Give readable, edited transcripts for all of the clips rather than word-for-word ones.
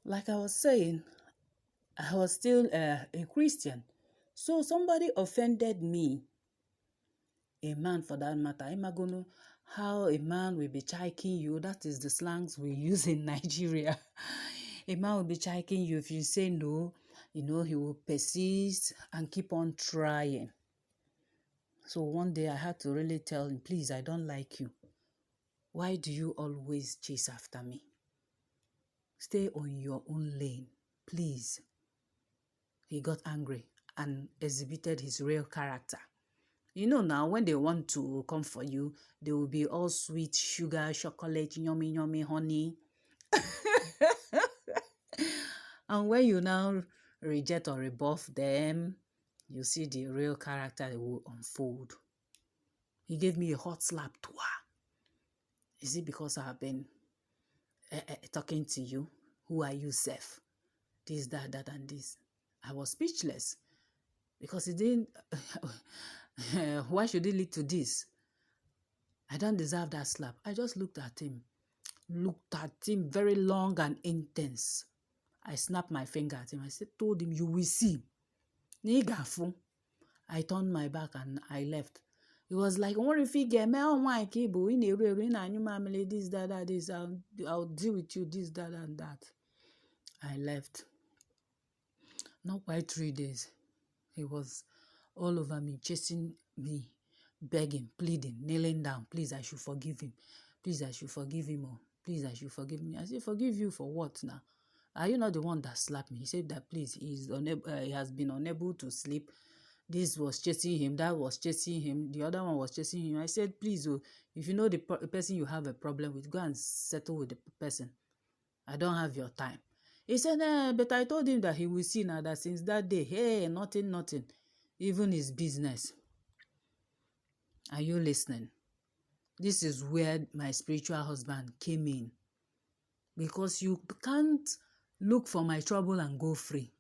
Like I was saying, I was still a Christian. So somebody offended me, a man for that matter. Am I going to how a man will be chiking you? That is the slangs we use in Nigeria. A man will be chiking you if you say no, he will persist and keep on trying. So one day I had to really tell him, please, I don't like you. Why do you always chase after me? Stay on your own lane, please. He got angry and exhibited his real character. Now, when they want to come for you, they will be all sweet, sugar, chocolate, yummy, yummy, honey. And when you now reject or rebuff them, you see the real character will unfold. He gave me a hot slap. Is it because I've been talking to you? Who are you, Seth? This, that, and this. I was speechless because he didn't. Why should it lead to this? I don't deserve that slap. I just looked at him very long and intense. I snapped my finger at him. I told him, you will see. I turned my back and I left. It was like, what if he get me on my cable in a real this, that, this, I'll deal with you, this, that, and that. I left. Not quite 3 days. He was all over me, chasing me, begging, pleading, kneeling down. Please, I should forgive him. Please, I should forgive him. Oh, please, I should forgive me. I said, forgive you for what now? Are you not the one that slapped me? He said that, please, he has been unable to sleep. This was chasing him. That was chasing him. The other one was chasing him. I said, please, oh, if you know the person you have a problem with, go and settle with the person. I don't have your time. He said, but I told him that he will see now that since that day, hey, nothing, even his business. Are you listening? This is where my spiritual husband came in. Because you can't look for my trouble and go free.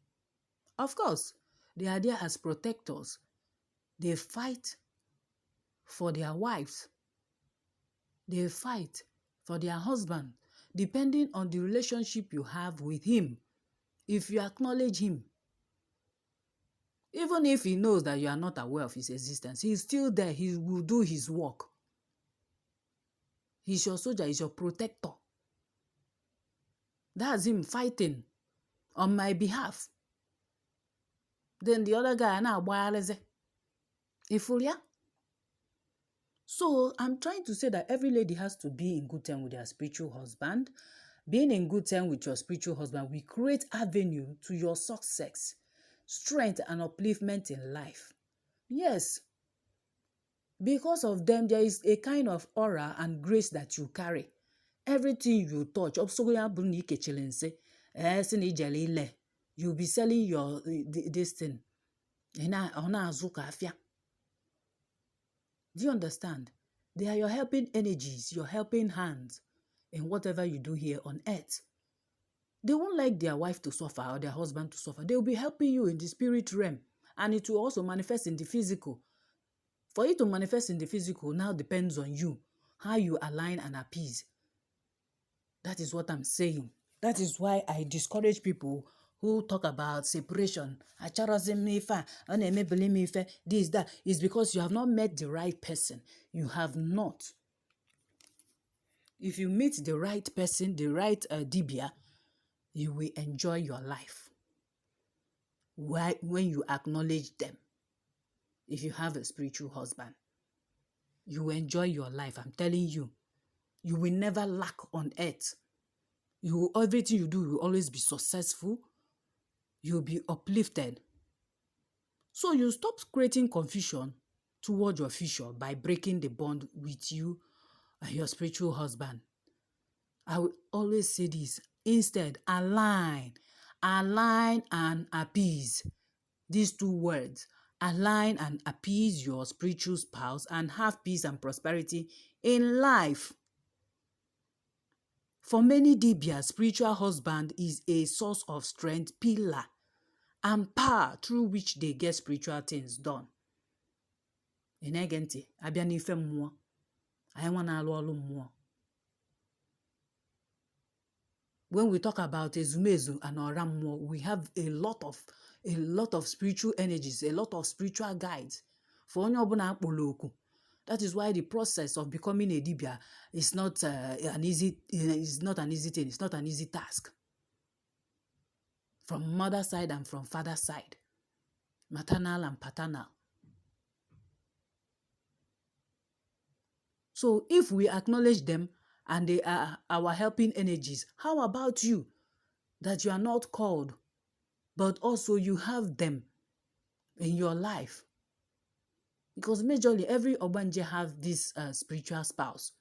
Of course, they are there as protectors. They fight for their wives. They fight for their husband, depending on the relationship you have with him. If you acknowledge him, even if he knows that you are not aware of his existence, he's still there. He will do his work. He's your soldier. He's your protector. That's him fighting on my behalf. Then the other guy, so I'm trying to say that every lady has to be in good terms with their spiritual husband. Being in good terms with your spiritual husband will create avenue to your success, strength, and upliftment in life. Yes. Because of them, there is a kind of aura and grace that you carry. Everything you touch, you'll be selling your this thing. Do you understand? They are your helping energies, your helping hands in whatever you do here on earth. They won't like their wife to suffer or their husband to suffer. They will be helping you in the spirit realm, and it will also manifest in the physical. For it to manifest in the physical now depends on you, how you align and appease. That is what I'm saying. That is why I discourage people who talk about separation. This, that is because you have not met the right person. You have not. If you meet the right person, the right dibia, you will enjoy your life. When you acknowledge them, if you have a spiritual husband, you will enjoy your life. I'm telling you, you will never lack on earth. Everything you do will always be successful. You'll be uplifted. So you stop creating confusion toward your future by breaking the bond with you and your spiritual husband. I will always say this. Instead, align and appease. These two words, align and appease your spiritual spouse and have peace and prosperity in life. For many Dibias, spiritual husband is a source of strength, pillar, and power through which they get spiritual things done. Enegenti, abia n'ife mmụọ. Anyị nwa na-alụ ọlụ mmụọ. When we talk about ezumezu and Mmụọ, we have a lot of spiritual energies, a lot of spiritual guides. For onye ọbụla akpọrọ oku. That is why the process of becoming a dibia is not an easy thing. It's not an easy task. From mother side and from father side, maternal and paternal. So if we acknowledge them and they are our helping energies, how about you that you are not called, but also you have them in your life? Because majorly every Ogbanje have this spiritual spouse.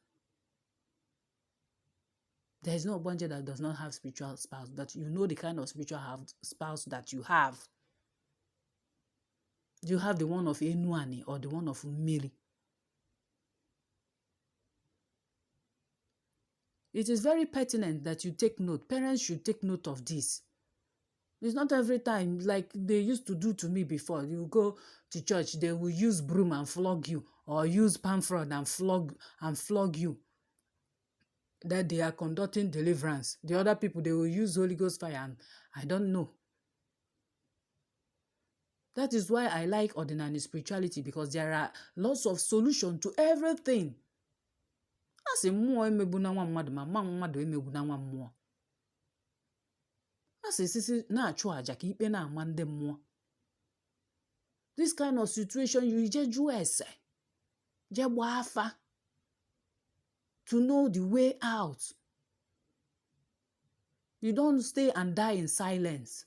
There is no Ogbanje that does not have spiritual spouse, that you know the kind of spiritual spouse that you have. Do you have the one of Enuani or the one of Mmri? It is very pertinent that you take note. Parents should take note of this. It's not every time like they used to do to me before. You go to church, they will use broom and flog you, or use pamphlet and flog you. That they are conducting deliverance. The other people, they will use Holy Ghost fire, and I don't know. That is why I like ordinary spirituality, because there are lots of solutions to everything. Asị mmụọ emegbu na nwa mmadụ ma mmadụ emegbu na nwa mmụọ. Asị sisi na-achụ aja ka ikpe na-ama ndị mmụọ. This kind of situation, you je jụọ ese, je gbaa afa, to know the way out. You don't stay and die in silence.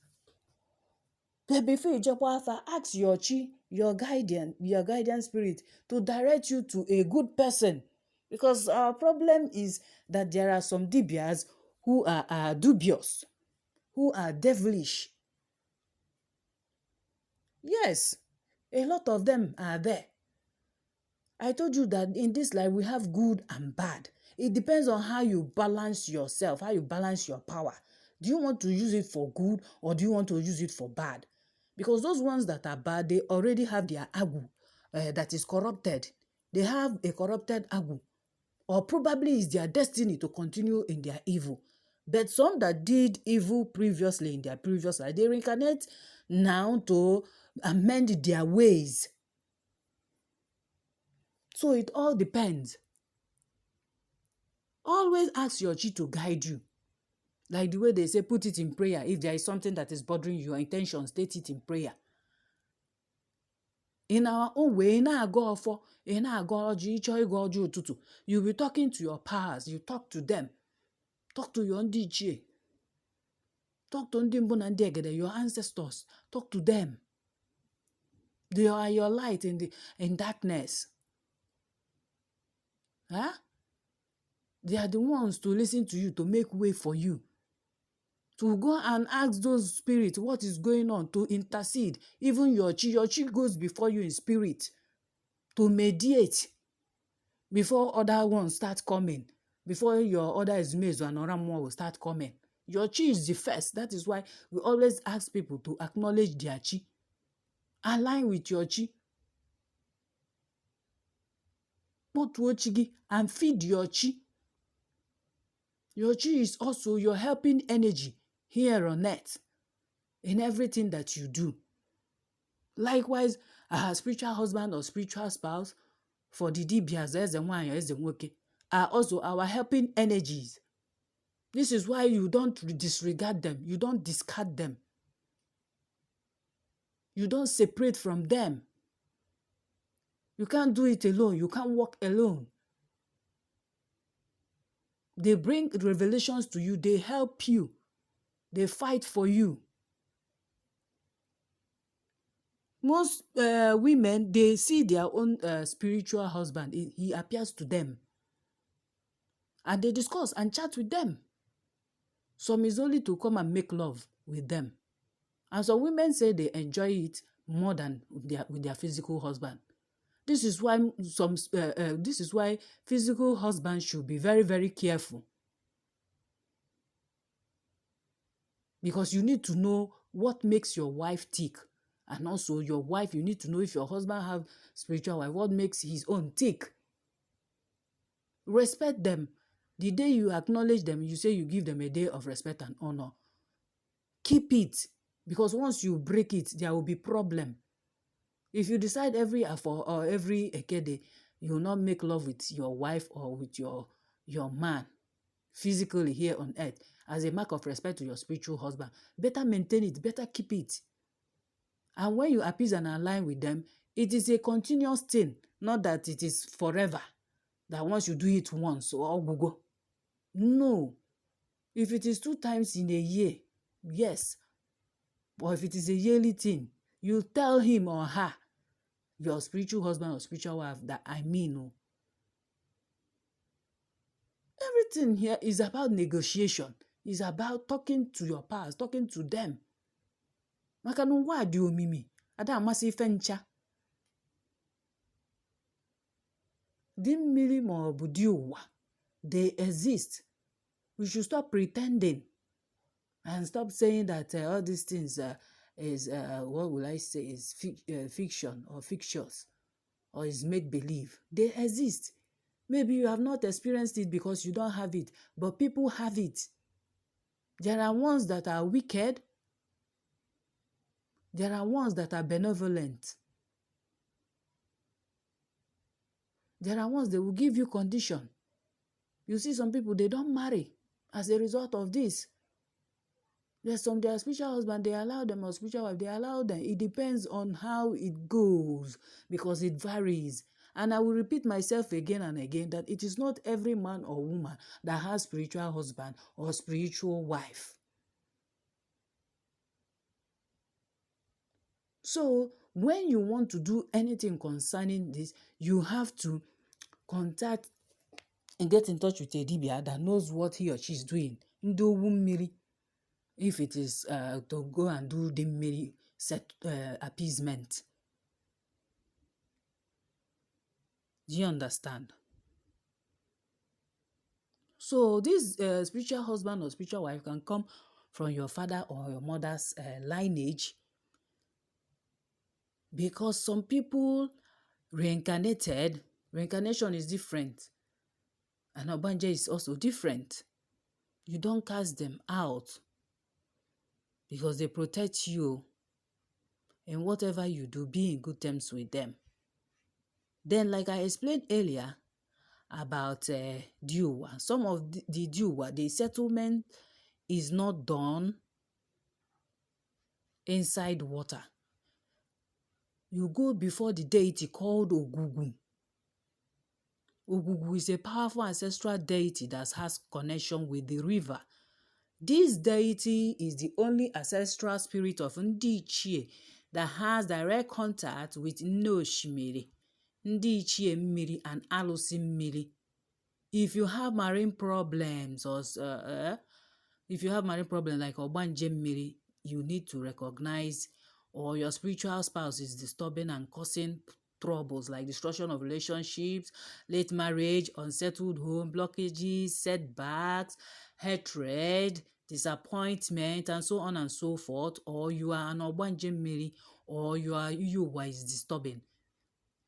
But before you je gbaa afa, ask your chi, your guardian spirit, to direct you to a good person. Because our problem is that there are some dibias who are dubious, who are devilish. Yes, a lot of them are there. I told you that in this life we have good and bad. It depends on how you balance yourself, how you balance your power. Do you want to use it for good, or do you want to use it for bad? Because those ones that are bad, they already have their agu that is corrupted. They have a corrupted agu. Or probably it's their destiny to continue in their evil. But some that did evil previously in their previous life, they reincarnate now to amend their ways. So it all depends. Always ask your chi to guide you. Like the way they say, put it in prayer. If there is something that is bothering your intention, state it in prayer. In our own way, you'll be talking to your powers. You talk to them. Talk to your ndichie. Talk to your ancestors. Talk to them. They are your light in darkness. Huh? They are the ones to listen to you, to make way for you. To go and ask those spirits what is going on, to intercede. Even your chi goes before you in spirit to mediate before other ones start coming. Before your other Ezumezu and Mmụọ will start coming. Your chi is the first. That is why we always ask people to acknowledge their chi. Align with your chi. And feed your chi. Your chi is also your helping energy here on earth in everything that you do. Likewise, a spiritual husband or spiritual spouse for the dibias are also our helping energies. This is why you don't disregard them. You don't discard them. You don't separate from them. You can't do it alone. You can't walk alone. They bring revelations to you. They help you. They fight for you. Most women, they see their own spiritual husband. He appears to them. And they discuss and chat with them. Some is only to come and make love with them. And some women say they enjoy it more than with their physical husband. This is why physical husbands should be very, very careful. Because you need to know what makes your wife tick. And also your wife, you need to know if your husband have spiritual wife, what makes his own tick. Respect them. The day you acknowledge them, you say you give them a day of respect and honor. Keep it, because once you break it, there will be problem. If you decide every Afo or every Ekede, you will not make love with your wife or with your man physically here on earth as a mark of respect to your spiritual husband, better maintain it, better keep it. And when you appease and align with them, it is a continuous thing, not that it is forever, that once you do it once, or go. No. If it is 2 times in a year, yes. But if it is a yearly thing, you tell him or her, your spiritual husband or spiritual wife, that everything here is about negotiation. It's about talking to your past, talking to them. Maka no wa di omimi, ada amasi ife ncha. Di mmiri ma obu di ụwa, they exist. We should stop pretending and stop saying that all these things is, what will I say, is fiction or fictitious or is make-believe. They exist. Maybe you have not experienced it because you don't have it, but people have it. There are ones that are wicked. There are ones that are benevolent. There are ones that will give you condition. You see some people, they don't marry as a result of this. There's some, their spiritual husband, they allow them, or spiritual wife, they allow them. It depends on how it goes, because it varies. And I will repeat myself again and again that it is not every man or woman that has spiritual husband or spiritual wife. So when you want to do anything concerning this, you have to contact and get in touch with a dibia that knows what he or she is doing. Ndo Mmri, if it is to go and do the Mmri set appeasement. Do you understand? So this spiritual husband or spiritual wife can come from your father or your mother's lineage, because some people reincarnated. Reincarnation is different, and Obanje is also different. You don't cast them out because they protect you. And whatever you do, be in good terms with them. Then, like I explained earlier about Diuwa, some of the Diuwa, the settlement is not done inside water. You go before the deity called Ogugu. Ogugu is a powerful ancestral deity that has connection with the river. This deity is the only ancestral spirit of Ndi Ichie that has direct contact with Mmiri, Ndi Ichie Mmiri, and Alusi Mmiri. If you have marine problems, or if you have marine problems like Obanje Mmiri, you need to recognize, or your spiritual spouse is disturbing and causing troubles like destruction of relationships, late marriage, unsettled home, blockages, setbacks, hatred, disappointment, and so on and so forth, or you are an Obanje Mmiri, or you is disturbing.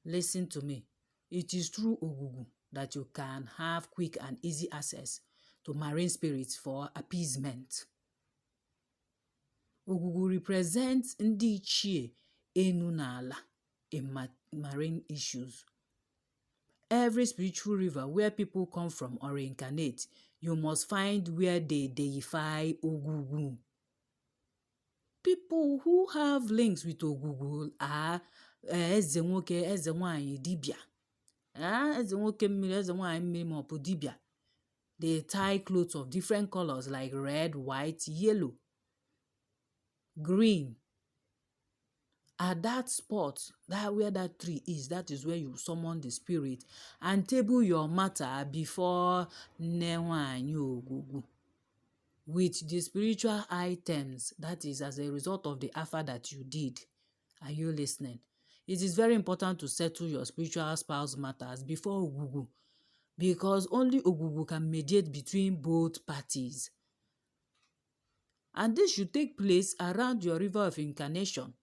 Listen to me. It is through Ogugu that you can have quick and easy access to marine spirits for appeasement. Ogugu represents Ndi Ichie Enu n'ala in marine issues. Every spiritual river where people come from or reincarnate, you must find where they deify Ogugu. People who have links with Ogugu are eze nwoke, eze nwaanyị, dibia. Eze nwoke mmiri, eze nwaanyị mmiri, ma ọ bụ dibia. They tie clothes of different colors like red, white, yellow, green. At that spot, that where that tree is, that is where you summon the spirit and table your matter before Nnewanyi Ogugu with the spiritual items. That is as a result of the offer that you did. Are you listening? It is very important to settle your spiritual spouse matters before Ogugu, because only Ogugu can mediate between both parties. And this should take place around your river of incarnation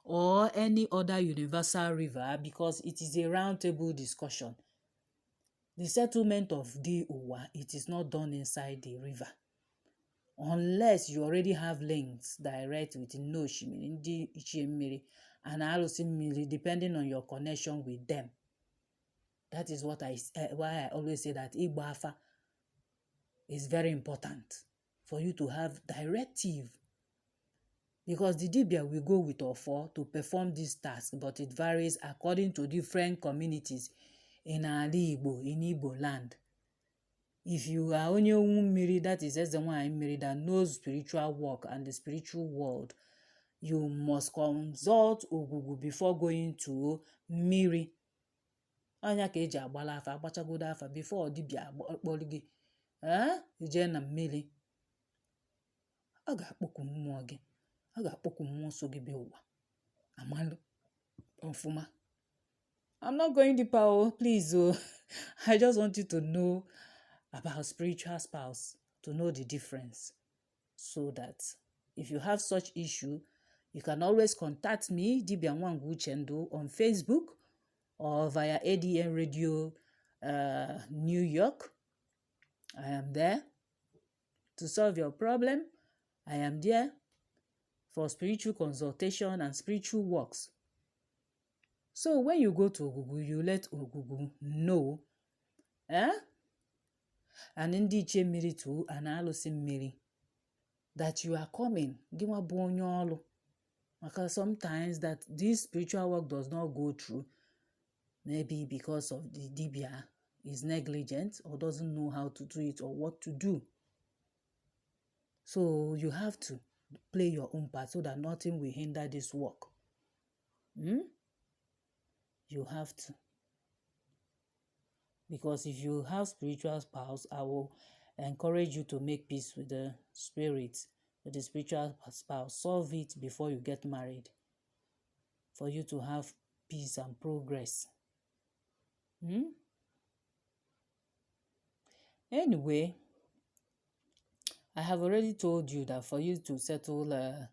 or any other universal river, because it is a round table discussion. the settlement of the Uwa, it is not done inside the river. Unless you already have links direct with Noshimiri, Ndi Ichie Mmiri, and Alusi Mmiri, depending on your connection with them. That is what why I always say that Igbo Afa is very important for you to have directive. Because the Dibia will go with Ofo to perform this task, but it varies according to different communities in Ali Igbo, in Igbo land. If you are only Mmiri, that is as the one Mmiri that knows spiritual work and the spiritual world, you must consult Ogugu before going to Mmiri. Anya ka eji agbala afa, agbachagodo afa before Dibia akpọrọ gị. Ije na Mmiri. Ọ ga-akpọku mmụọ gị. Ọ ga-akpọku mmụọ so gị bịa ụwa. Amalụ ọfụma. I'm not going deeper, please. I just want you to know about spiritual spouse, to know the difference, so that if you have such issue, you can always contact me, Dibia Nwangu Uchendu, on Facebook or via ADN Radio New York. I am there to solve your problem. I am there for spiritual consultation and spiritual works. So when you go to Ogugu, you let Ogugu know, and Ndi Ichie Mmiri too, and Alusi Mmiri, that you are coming. Because sometimes that this spiritual work does not go through, maybe because of the Dibia is negligent or doesn't know how to do it or what to do. So you have to play your own part so that nothing will hinder this work. You have to. Because if you have spiritual spouse, I will encourage you to make peace with the spirit, with the spiritual spouse. Solve it before you get married, for you to have peace and progress. Anyway, I have already told you that for you to settle the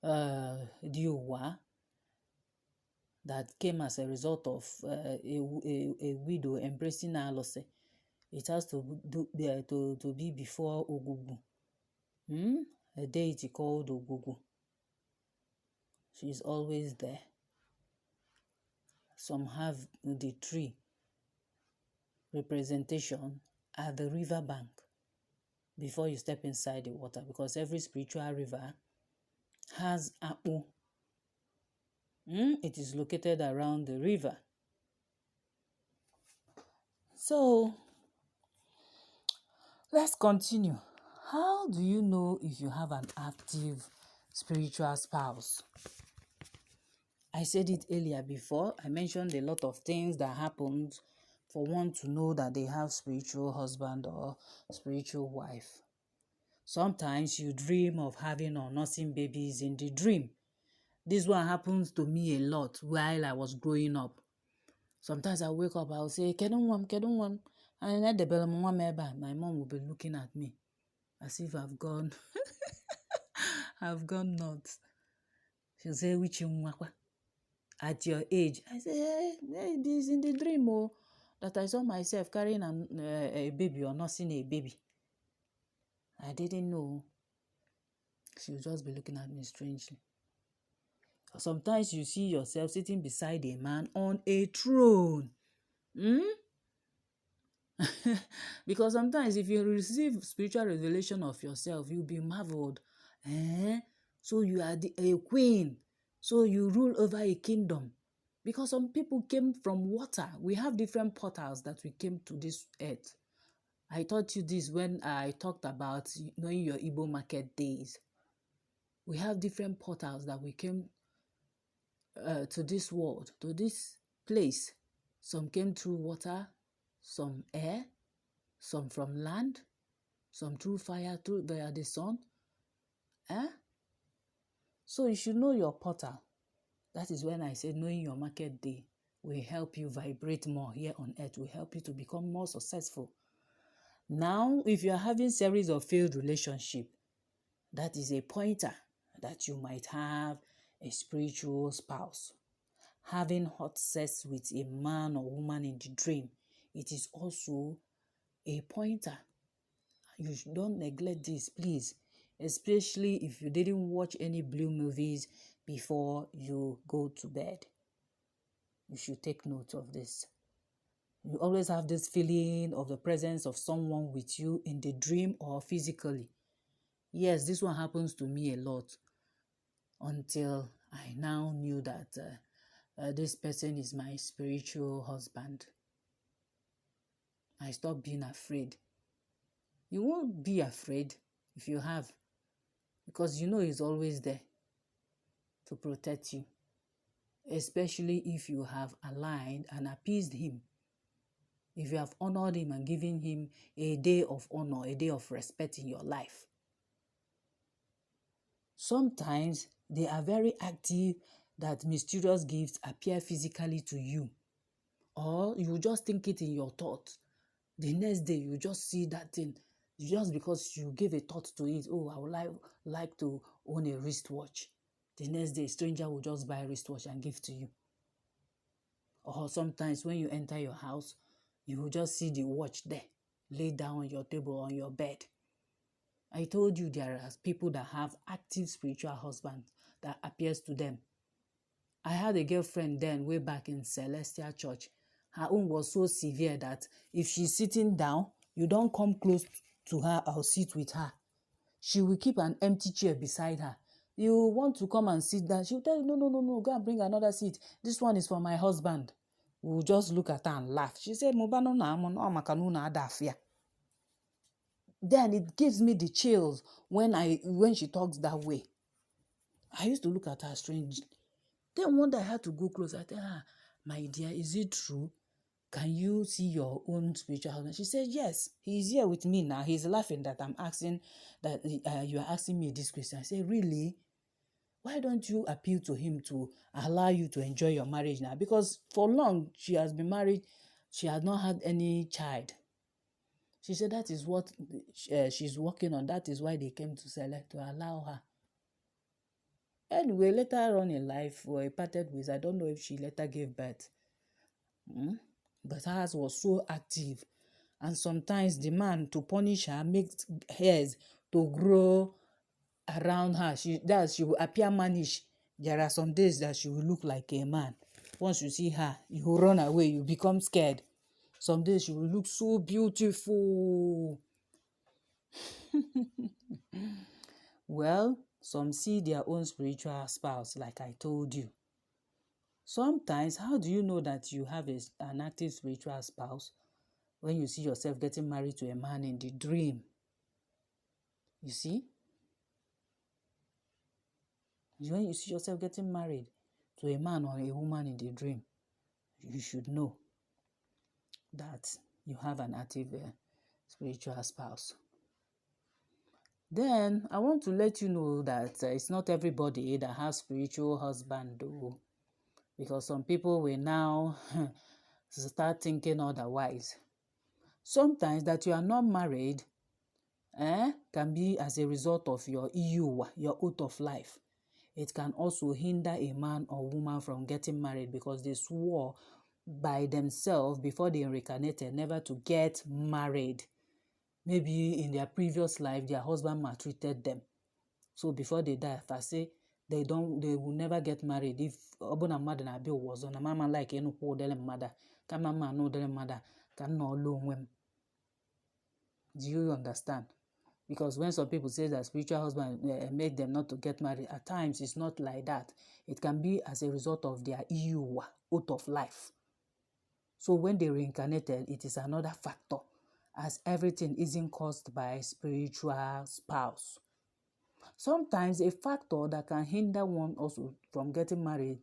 Uwa that came as a result of a widow embracing Alose, it has to be before Ogugu, a deity called Ogugu. She is always there. Some have the tree representation at the river bank before you step inside the water, because every spiritual river has Apu. It is located around the river. So, let's continue. How do you know if you have an active spiritual spouse? I said it earlier before. I mentioned a lot of things that happened for one to know that they have spiritual husband or spiritual wife. Sometimes you dream of having or nursing babies in the dream. This one happens to me a lot while I was growing up. Sometimes I wake up, I'll say, Kedun, and at the bell, my mom will be looking at me as if I've gone nuts. She'll say, which at your age? I say, hey, this is in the dream, that I saw myself carrying a baby or nursing a baby. I didn't know. She'll just be looking at me strangely. Sometimes you see yourself sitting beside a man on a throne. Because sometimes if you receive spiritual revelation of yourself, you'll be marveled. So you are a queen. So you rule over a kingdom. Because some people came from water. We have different portals that we came to this earth. I taught you this when I talked about knowing your Igbo market days. We have different portals that we came to this world, to this place. Some came through water, some air, some from land, some through fire, through the sun. So you should know your portal. That is when I said knowing your market day will help you vibrate more here on earth, will help you to become more successful. Now, if you are having series of failed relationship, that is a pointer that you might have a spiritual spouse. Having hot sex with a man or woman in the dream it is also a pointer. You don't neglect this, please, especially if you didn't watch any blue movies before you go to bed. You should take note of this. You always have this feeling of the presence of someone with you in the dream or physically. Yes, this one happens to me a lot until I now knew that this person is my spiritual husband. I stopped being afraid. You won't be afraid if you have, because you know he's always there to protect you, especially if you have aligned and appeased him. If you have honored him and given him a day of honor, a day of respect in your life. Sometimes they are very active that mysterious gifts appear physically to you, or you just think it in your thoughts. The next day you just see that thing just because you gave a thought to it. Oh, I would like to own a wristwatch. The next day, a stranger will just buy a wristwatch and give to you. Or sometimes when you enter your house, you will just see the watch there, laid down on your table, on your bed. I told you there are people that have active spiritual husbands that appears to them. I had a girlfriend then way back in Celestial Church. Her own was so severe that if she's sitting down, you don't come close to her or sit with her. She will keep an empty chair beside her. You want to come and sit down, she will tell you, no, go and bring another seat. This one is for my husband. We will just look at her and laugh. She said, then it gives me the chills when she talks that way. I used to look at her strangely. Then one day I had to go close. I tell her, my dear, is it true? Can you see your own spiritual husband? She said, yes, he's here with me now. He's laughing that I'm asking, that you are asking me this question. I said, really? Why don't you appeal to him to allow you to enjoy your marriage now? Because for long, she has been married. She has not had any child. She said that is what she's working on. That is why they came to select, to allow her. Anyway, later on in life, we parted ways. I don't know if she later gave birth. But hers was so active. And sometimes the man, to punish her, makes hairs to grow around her. She will appear mannish. There are some days that she will look like a man. Once you see her, you will run away. You become scared. Some days she will look so beautiful. Well, some see their own spiritual spouse, like I told you. Sometimes, how do you know that you have an active spiritual spouse? When you see yourself getting married to a man in the dream. You see? When you see yourself getting married to a man or a woman in the dream, you should know that you have an active spiritual spouse. Then, I want to let you know that it's not everybody that has spiritual husband, though. Because some people will now start thinking otherwise. Sometimes that you are not married can be as a result of your your oath of life. It can also hinder a man or woman from getting married because they swore by themselves before they reincarnated never to get married. Maybe in their previous life, their husband maltreated them. So before they die, if I say they will never get married. If Obuna mother na be was on a mama like any poor mother, can mama no mother can no alone. Do you understand? Because when some people say that spiritual husband make them not to get married, at times it's not like that. It can be as a result of their oath of life. So when they reincarnated, it is another factor, as everything isn't caused by spiritual spouse. Sometimes a factor that can hinder one also from getting married,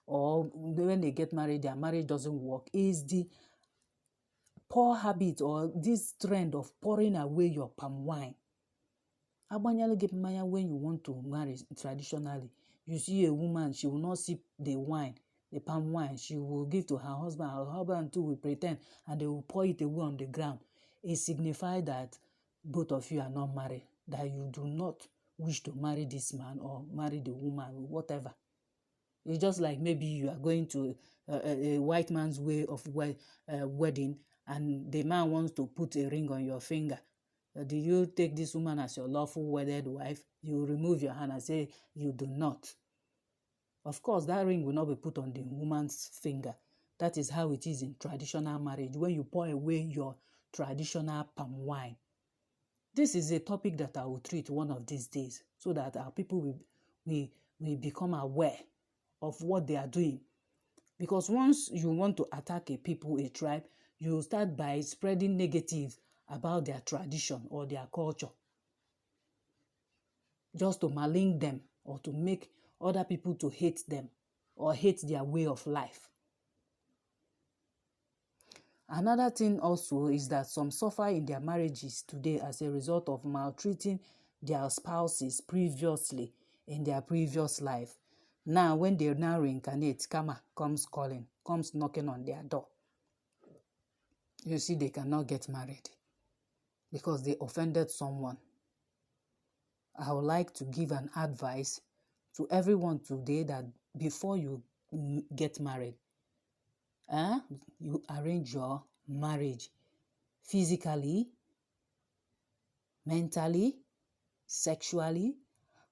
or when they get married, their marriage doesn't work, is the poor habit or this trend of pouring away your palm wine. When you want to marry traditionally, you see a woman, she will not sip the wine, the palm wine. She will give to her husband. Her husband too will pretend, and they will pour it away on the ground. It signifies that both of you are not married, that you do not wish to marry this man or marry the woman, whatever. It's just like maybe you are going to a white man's way of wedding, and the man wants to put a ring on your finger, do you take this woman as your lawful wedded wife? You remove your hand and say you do not. Of course, that ring will not be put on the woman's finger. That is how it is in traditional marriage, when you pour away your traditional palm wine. This is a topic that I will treat one of these days, so that our people will become aware of what they are doing. Because once you want to attack a people, a tribe, you start by spreading negative about their tradition or their culture, just to malign them or to make other people to hate them or hate their way of life. Another thing also is that some suffer in their marriages today as a result of maltreating their spouses previously in their previous life. Now, when they now reincarnate, karma comes calling, comes knocking on their door. You see, they cannot get married because they offended someone. I would like to give an advice to everyone today that before you get married, you arrange your marriage physically, mentally, sexually,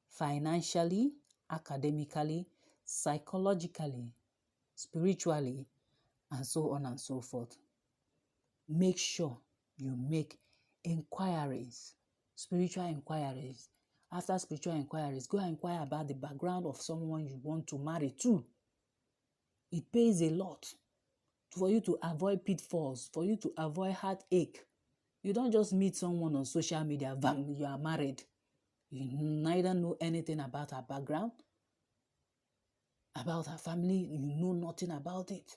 financially, academically, psychologically, spiritually, and so on and so forth. Make sure you make inquiries, spiritual inquiries. After spiritual inquiries, go and inquire about the background of someone you want to marry to. It pays a lot for you to avoid pitfalls, for you to avoid heartache. You don't just meet someone on social media, bam, you are married. You neither know anything about her background, about her family, you know nothing about it.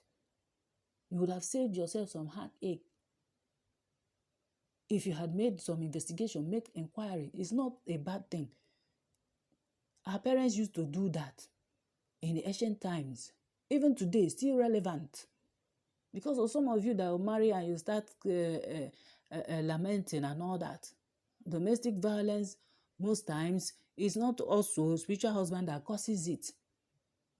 You would have saved yourself some heartache. If you had made some investigation, make inquiry. It's not a bad thing. Our parents used to do that in the ancient times. Even today, still relevant. Because of some of you that will marry and you start lamenting and all that. Domestic violence, most times, is not also spiritual husband that causes it.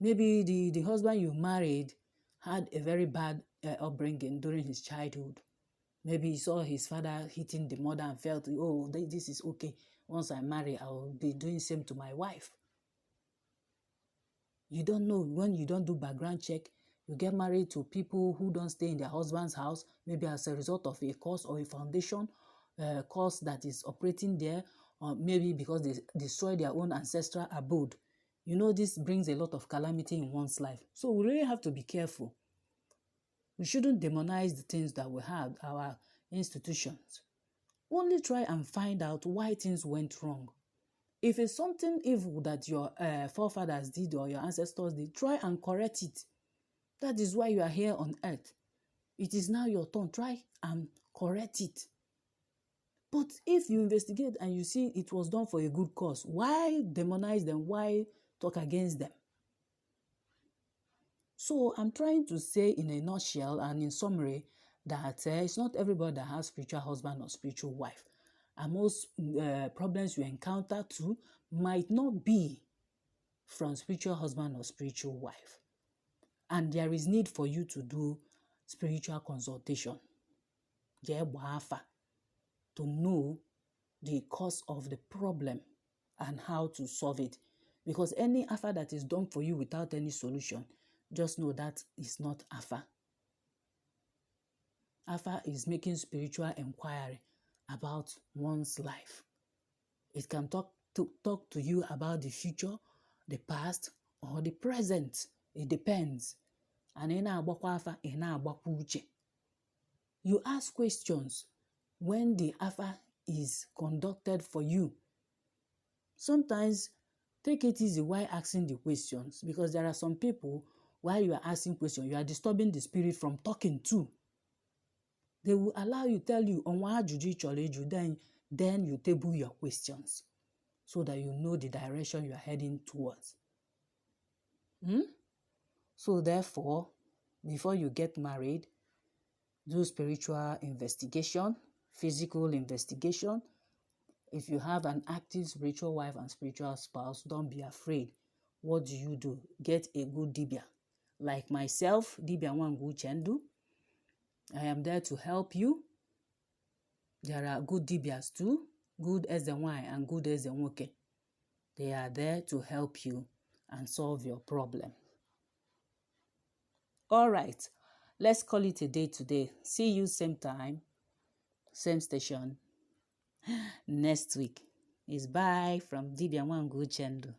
Maybe the husband you married had a very bad upbringing during his childhood. Maybe he saw his father hitting the mother and felt, oh, this is okay. Once I marry, I will be doing same to my wife. You don't know. When you don't do background check, you get married to people who don't stay in their husband's house, maybe as a result of a cause or a foundation cause that is operating there, or maybe because they destroy their own ancestral abode. You know, this brings a lot of calamity in one's life. So we really have to be careful. We shouldn't demonize the things that we have, our institutions. Only try and find out why things went wrong. If it's something evil that your forefathers did or your ancestors did, try and correct it. That is why you are here on earth. It is now your turn. Try and correct it. But if you investigate and you see it was done for a good cause, why demonize them? Why talk against them? So I'm trying to say in a nutshell and in summary that it's not everybody that has spiritual husband or spiritual wife. And most problems you encounter too might not be from spiritual husband or spiritual wife. And there is need for you to do spiritual consultation to know the cause of the problem and how to solve it. Because any afa that is done for you without any solution, just know that is not afa. Afa is making spiritual inquiry about one's life. It can talk to you about the future, the past, or the present. It depends. And you ask questions when the afa is conducted for you. Sometimes take it easy while asking the questions, because there are some people, while you are asking questions, you are disturbing the spirit from talking too. They will allow you, tell you, then you table your questions so that you know the direction you are heading towards. So therefore, before you get married, do spiritual investigation, physical investigation. If you have an active spiritual wife and spiritual spouse, don't be afraid. What do? Get a good dibia. Like myself, dibia wangu chendu. I am there to help you. There are good dibias too, good ezenwai and good ezenwoke. They are there to help you and solve your problem. All right, let's call it a day today. See you same time, same station next week. It's bye from Dibia Wangu Chendo.